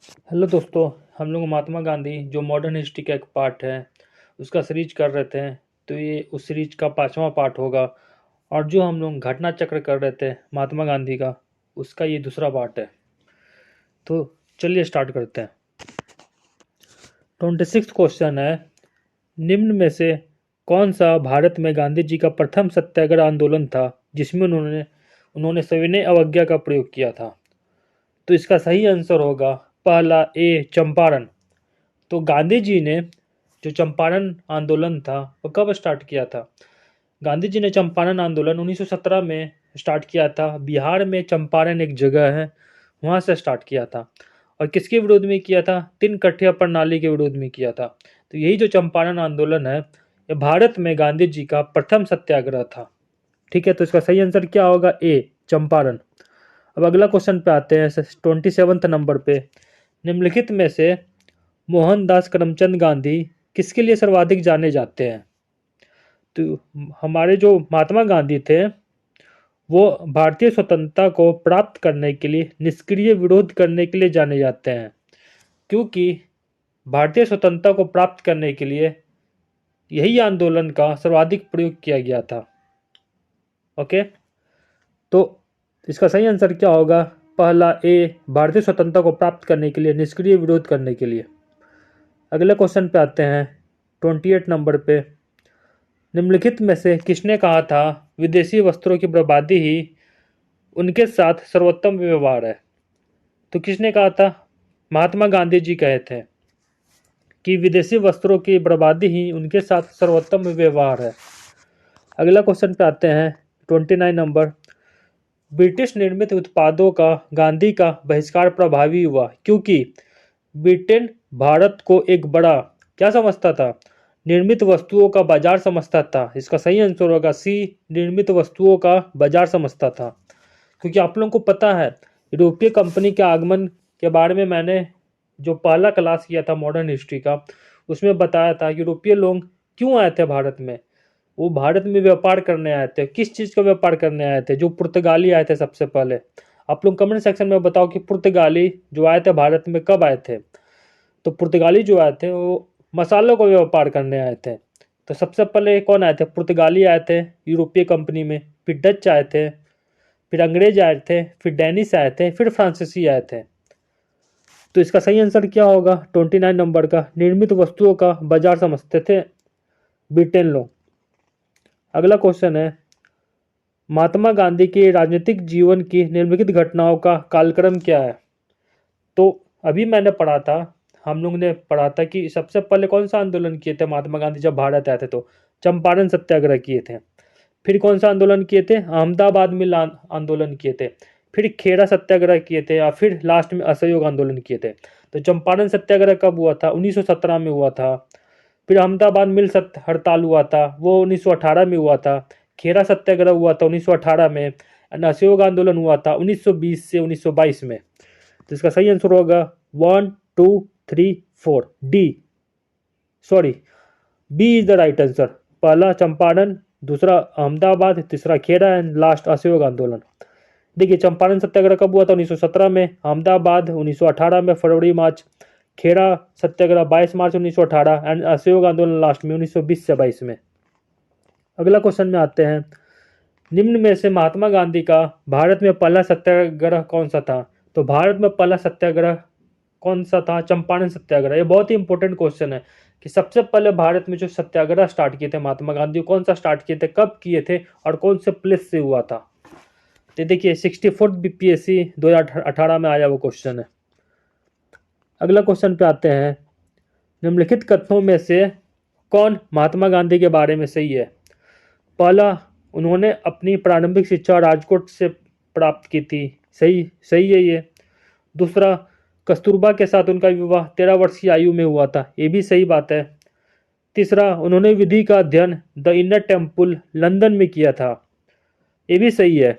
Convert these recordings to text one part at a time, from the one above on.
Hello दोस्तों। हम लोग महात्मा गांधी जो मॉडर्न हिस्ट्री का एक पार्ट है उसका सीरीज कर रहे थे। तो ये उस सीरीज का 5वां पार्ट होगा। और जो हम लोग घटना चक्र कर रहे थे महात्मा गांधी का, उसका ये दूसरा पार्ट है। तो चलिए स्टार्ट करते हैं। 26 क्वेश्चन है, निम्न में से कौन सा भारत में गांधी जी का प्रथम सत्याग्रह आंदोलन था जिसमें उन्होंने उन्होंने सविनय अवज्ञा का प्रयोग किया था? तो इसका सही आंसर होगा पहला ए, चंपारण। तो गांधी जी ने जो चंपारण आंदोलन था वो कब स्टार्ट किया था? गांधी जी ने चंपारण आंदोलन 1917 में स्टार्ट किया था। बिहार में चंपारण एक जगह है, वहाँ से स्टार्ट किया था। और किसके विरोध में किया था? तीन कठिया प्रणाली के विरोध में किया था। तो यही जो चंपारण आंदोलन है ये भारत में गांधी जी का प्रथम सत्याग्रह था। ठीक है, तो इसका सही आंसर क्या होगा? ए, चंपारण। अब अगला क्वेश्चन पे आते हैं 27 नंबर पे। निम्नलिखित में से मोहनदास करमचंद गांधी किसके लिए सर्वाधिक जाने जाते हैं? तो हमारे जो महात्मा गांधी थे वो भारतीय स्वतंत्रता को प्राप्त करने के लिए निष्क्रिय विरोध करने के लिए जाने जाते हैं, क्योंकि भारतीय स्वतंत्रता को प्राप्त करने के लिए यही आंदोलन का सर्वाधिक प्रयोग किया गया था। ओके, तो इसका सही आंसर क्या होगा? पहला ए, भारतीय स्वतंत्रता को प्राप्त करने के लिए निष्क्रिय विरोध करने के लिए। अगले क्वेश्चन पे आते हैं 28 नंबर पे। निम्नलिखित में से किसने कहा था विदेशी वस्त्रों की बर्बादी ही उनके साथ सर्वोत्तम व्यवहार है? तो किसने कहा था? महात्मा गांधी जी कहे थे कि विदेशी वस्त्रों की बर्बादी ही उनके साथ सर्वोत्तम व्यवहार है। अगला क्वेश्चन पे आते हैं 29 नंबर। ब्रिटिश निर्मित उत्पादों का गांधी का बहिष्कार प्रभावी हुआ क्योंकि ब्रिटेन भारत को एक बड़ा क्या समझता था? निर्मित वस्तुओं का बाजार समझता था। इसका सही आंसर होगा सी, निर्मित वस्तुओं का बाजार समझता था। क्योंकि आप लोगों को पता है यूरोपीय कंपनी के आगमन के बारे में मैंने जो पहला क्लास किया था मॉडर्न हिस्ट्री का, उसमें बताया था यूरोपीय लोग क्यों आए थे भारत में। वो भारत में व्यापार करने आए थे। किस चीज़ का व्यापार करने आए थे? जो पुर्तगाली आए थे सबसे पहले। आप लोग कमेंट सेक्शन में बताओ कि पुर्तगाली जो आए थे भारत में कब आए थे। तो पुर्तगाली जो आए थे वो मसालों का व्यापार करने आए थे। तो सबसे पहले कौन आए थे? पुर्तगाली आए थे यूरोपीय कंपनी में, फिर डच आए थे, फिर अंग्रेज आए थे, फिर डेनिश आए थे, फिर फ्रांसीसी आए थे। तो इसका सही आंसर क्या होगा? 29 नंबर का, निर्मित वस्तुओं का बाजार समझते थे ब्रिटेन लोग। अगला क्वेश्चन है, महात्मा गांधी के राजनीतिक जीवन की निम्नलिखित घटनाओं का कालक्रम क्या है? तो अभी मैंने पढ़ा था, हम लोग ने पढ़ा था कि सबसे पहले कौन सा आंदोलन किए थे महात्मा गांधी जब भारत आए थे? तो चंपारण सत्याग्रह किए थे। फिर कौन सा आंदोलन किए थे? अहमदाबाद मिल आंदोलन किए थे। फिर खेड़ा सत्याग्रह किए थे, या फिर लास्ट में असहयोग आंदोलन किए थे। तो चंपारण सत्याग्रह कब हुआ था? 1917 में हुआ था। फिर अहमदाबाद मिल हड़ताल हुआ था, वो 1918 में हुआ था। खेड़ा सत्याग्रह हुआ था 1918 में। असहयोग आंदोलन हुआ था 1920 से 1922 में। तो इसका सही आंसर होगा 1 2 3 4 D, sorry, B is the right answer. पहला चंपारण, दूसरा अहमदाबाद, तीसरा खेड़ा एंड लास्ट असहयोग आंदोलन। देखिए चंपारण सत्याग्रह कब हुआ था? 1917 में। अहमदाबाद 1918 में, फरवरी मार्च। खेड़ा सत्याग्रह 22 मार्च 1918 एंड असहयोग आंदोलन लास्ट में 1920 से 22 में। अगला क्वेश्चन में आते हैं, निम्न में से महात्मा गांधी का भारत में पहला सत्याग्रह कौन सा था? तो भारत में पहला सत्याग्रह कौन सा था? चंपारण सत्याग्रह। ये बहुत ही इंपॉर्टेंट क्वेश्चन है कि सबसे पहले भारत में जो सत्याग्रह स्टार्ट किए थे महात्मा गांधी, कौन सा स्टार्ट किए थे, कब किए थे और कौन से प्लेस से हुआ था? तो देखिए 64 बीपीएससी 2018 में आया वो क्वेश्चन है। अगला क्वेश्चन पे आते हैं, निम्नलिखित कथनों में से कौन महात्मा गांधी के बारे में सही है? पहला, उन्होंने अपनी प्रारंभिक शिक्षा राजकोट से प्राप्त की थी। सही सही है ये। दूसरा, कस्तूरबा के साथ उनका विवाह 13 वर्ष की आयु में हुआ था। ये भी सही बात है। तीसरा, उन्होंने विधि का अध्ययन द इनर टेम्पल लंदन में किया था। ये भी सही है।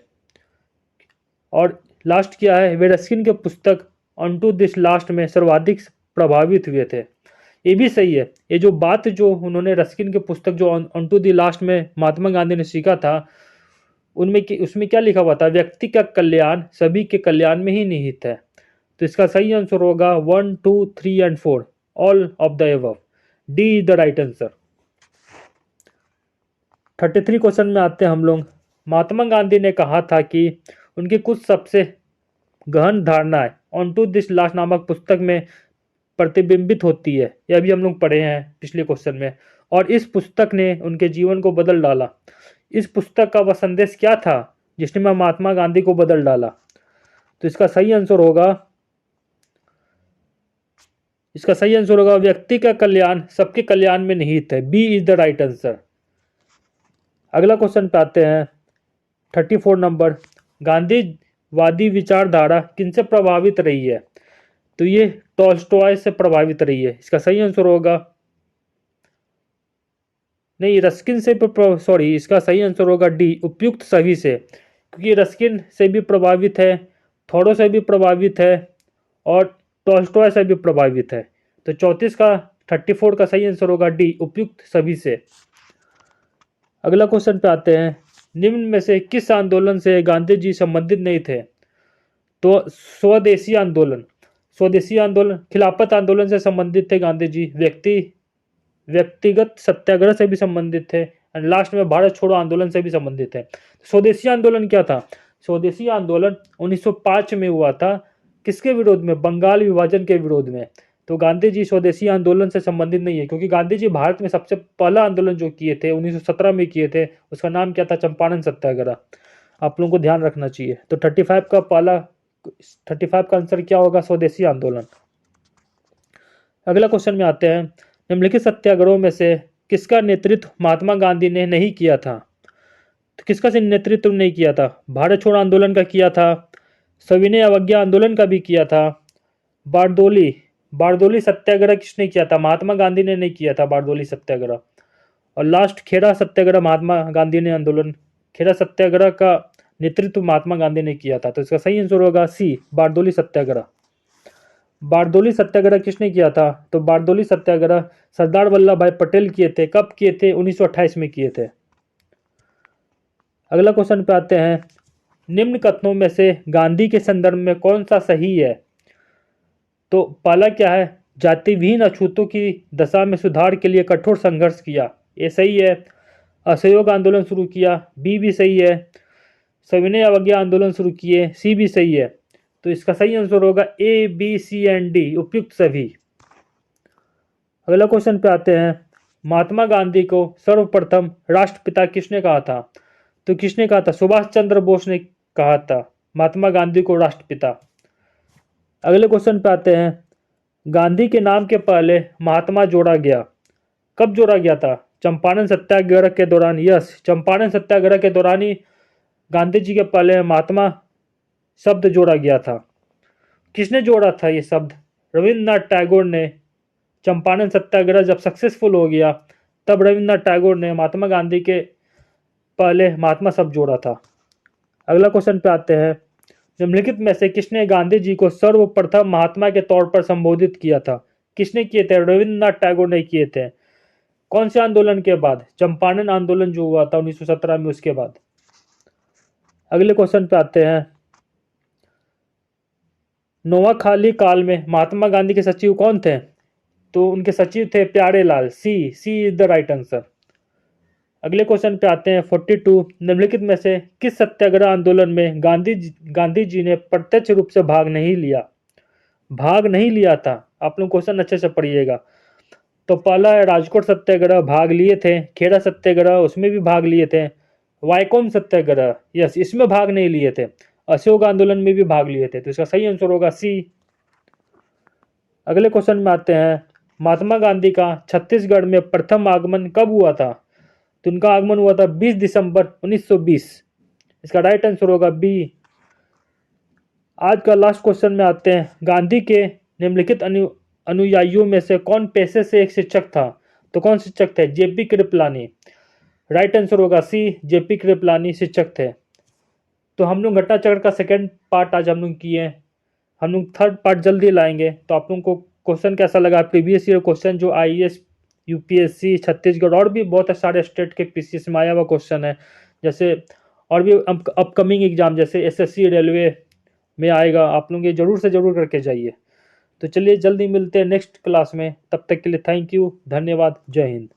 और लास्ट क्या है? वे रस्किन के पुस्तक ऑन टू दिस लास्ट में सर्वाधिक प्रभावित हुए थे। ये भी सही है। ये जो बात जो उन्होंने रस्किन के पुस्तक जो ऑन टू द लास्ट में महात्मा गांधी ने सीखा था, उसमें क्या लिखा हुआ था? व्यक्ति का कल्याण सभी के कल्याण में ही निहित है। तो इसका सही आंसर होगा 1, 2, 3 and 4, all of the above. D is the right answer. 33 question में आते हैं हम लोग। महात्मा गांधी ने कहा था कि उनकी कुछ सबसे गहन धारणाएं ऑन टू दिस लास्ट नामक पुस्तक में प्रतिबिंबित होती है। यह भी हम लोग पढ़े हैं पिछले क्वेश्चन में। और इस पुस्तक ने उनके जीवन को बदल डाला। इस पुस्तक का वह संदेश क्या था जिसने महात्मा गांधी को बदल डाला? तो इसका सही आंसर होगा व्यक्ति का कल्याण सबके कल्याण में निहित है। B is the right answer. अगला क्वेश्चन पे आते हैं 34 नंबर। गांधीवादी विचारधारा किनसे प्रभावित रही है? तो ये टॉल्स्टॉय से प्रभावित रही है। इसका सही आंसर होगा नहीं, रस्किन से सॉरी, इसका सही आंसर होगा डी, उपयुक्त सभी से। क्योंकि रस्किन से भी प्रभावित है, थोडो से भी प्रभावित है और टॉल्स्टॉय से भी प्रभावित है। तो 34 का सही आंसर होगा डी, उपयुक्त सभी से। अगला क्वेश्चन पे आते हैं। निम्न में से किस आंदोलन से गांधी जी संबंधित नहीं थे? तो स्वदेशी आंदोलन खिलाफत आंदोलन से संबंधित थे गांधी जी। व्यक्तिगत सत्याग्रह से भी संबंधित थे और लास्ट में भारत छोड़ो आंदोलन से भी संबंधित है। स्वदेशी आंदोलन क्या था? स्वदेशी आंदोलन 1905 में हुआ था। किसके विरोध में? बंगाल विभाजन के विरोध में। तो गांधी जी स्वदेशी आंदोलन से संबंधित नहीं है, क्योंकि गांधी जी भारत में सबसे पहला आंदोलन जो किए थे 1917 में किए थे, उसका नाम क्या था? चंपारण सत्याग्रह। आप लोगों को ध्यान रखना चाहिए। तो 35 का आंसर क्या होगा? स्वदेशी आंदोलन। अगला क्वेश्चन में आते हैं। निम्नलिखित सत्याग्रहों में से किसका नेतृत्व महात्मा गांधी ने नहीं किया था? तो किसका नेतृत्व नहीं किया था? भारत छोड़ो आंदोलन का किया था, सविनय अवज्ञा आंदोलन का भी किया था, बारदोली सत्याग्रह किसने किया था? महात्मा गांधी ने नहीं किया था बारदोली सत्याग्रह। और लास्ट खेड़ा सत्याग्रह महात्मा गांधी ने खेड़ा सत्याग्रह का नेतृत्व महात्मा गांधी ने किया था। तो इसका सही आंसर होगा सी, बारदोली सत्याग्रह। बारदोली सत्याग्रह किसने किया था? तो बारदोली सत्याग्रह सरदार वल्लभ भाई पटेल किए थे। कब किए थे? 1928 में किए थे। अगला क्वेश्चन पे आते हैं। निम्न कथनों में से गांधी के संदर्भ में कौन सा सही है? तो पहला क्या है? जाति विहीन अछूतों की दशा में सुधार के लिए कठोर संघर्ष किया, ये सही है। असहयोग आंदोलन शुरू किया, बी भी सही है। सविनय अवज्ञा आंदोलन शुरू किए, सी भी सही है। तो इसका सही आंसर होगा ए, बी, सी एंड डी, उपयुक्त सभी। अगला क्वेश्चन पे आते हैं। महात्मा गांधी को सर्वप्रथम राष्ट्रपिता किसने कहा था? तो किसने कहा था? सुभाष चंद्र बोस ने कहा था महात्मा गांधी को राष्ट्रपिता। अगले क्वेश्चन पे आते हैं। गांधी के नाम के पहले महात्मा जोड़ा गया, कब जोड़ा गया था? चंपारण सत्याग्रह के दौरान। यस, चंपारण सत्याग्रह के दौरान ही गांधी जी के पहले महात्मा शब्द जोड़ा गया था। किसने जोड़ा था ये शब्द? रविन्द्रनाथ टैगोर ने। चंपारण सत्याग्रह जब सक्सेसफुल हो गया तब रविन्द्रनाथ टैगोर ने महात्मा गांधी के पहले महात्मा शब्द जोड़ा था। अगला क्वेश्चन पे आते हैं। निम्नलिखित में से किसने गांधी जी को सर्वप्रथम महात्मा के तौर पर संबोधित किया था? किसने किए थे? रविन्द्रनाथ टैगोर ने किए थे। कौन से आंदोलन के बाद? चंपारण आंदोलन जो हुआ था 1917 में, उसके बाद। अगले क्वेश्चन पे आते हैं। नोआखाली काल में महात्मा गांधी के सचिव कौन थे? तो उनके सचिव थे प्यारे लाल। सी इज द राइट आंसर। अगले क्वेश्चन पे आते हैं 42। निम्नलिखित में से किस सत्याग्रह आंदोलन में गांधी जी ने प्रत्यक्ष रूप से भाग नहीं लिया था? आप लोग क्वेश्चन अच्छे से पढ़िएगा। तो पहला है राजकोट सत्याग्रह, भाग लिए थे। खेड़ा सत्याग्रह, उसमें भी भाग लिए थे। वाइकोम सत्याग्रह, यस, इसमें भाग नहीं लिए थे। असहयोग आंदोलन में भी भाग लिए थे। तो इसका सही आंसर होगा सी। अगले क्वेश्चन में आते हैं। महात्मा गांधी का छत्तीसगढ़ में प्रथम आगमन कब हुआ था? तो उनका आगमन हुआ था 20 दिसंबर 1920। इसका राइट आंसर होगा बी। आज का लास्ट क्वेश्चन में आते हैं। गांधी के निम्नलिखित अनुयायियों में से कौन पेशे से एक शिक्षक था? तो कौन शिक्षक थे? जेपी कृपलानी। राइट आंसर होगा सी, जेपी कृपलानी शिक्षक थे। तो हम लोग घटना चक्र का सेकेंड पार्ट आज हम लोग किए। हम लोग थर्ड पार्ट जल्दी लाएंगे। तो आप लोगों को क्वेश्चन कैसा लगा? प्रीवियस ईयर क्वेश्चन जो आईएएस, यूपीएससी, छत्तीसगढ़ और भी बहुत सारे स्टेट के पीसीएस में आया हुआ क्वेश्चन है। जैसे और भी अपकमिंग एग्जाम जैसे एसएससी, रेलवे, में आएगा, आप लोग ये ज़रूर से ज़रूर करके जाइए। तो चलिए जल्दी मिलते हैं नेक्स्ट क्लास में, तब तक के लिए थैंक यू, धन्यवाद, जय हिंद।